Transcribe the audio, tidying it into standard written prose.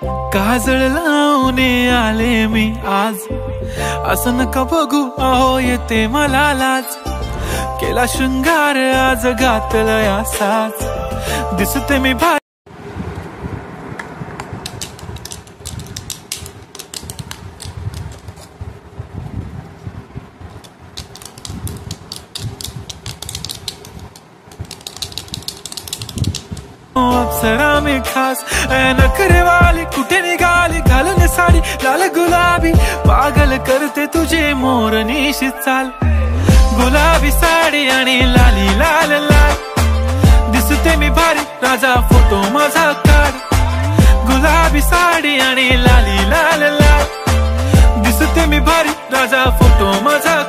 काजळ लावून आले मी आज, असं नका बघू अहो येते मला लाज। केला शृंगार आज घातलाय असाच, दिसते मी भारी। अप्सरा में खास नखरे वाली कुठे निघाली, घालून साडी लाल गुलाबी, पागल करते तुझे मोरनीशी चाल। गुलाबी साडी आणि लाली लाल लाल, दिसते मी भारी राजा फोटो माझा काढ। गुलाबी साडी आणि लाली लाल लाल, दिसते मी भारी राजा फोटो माझा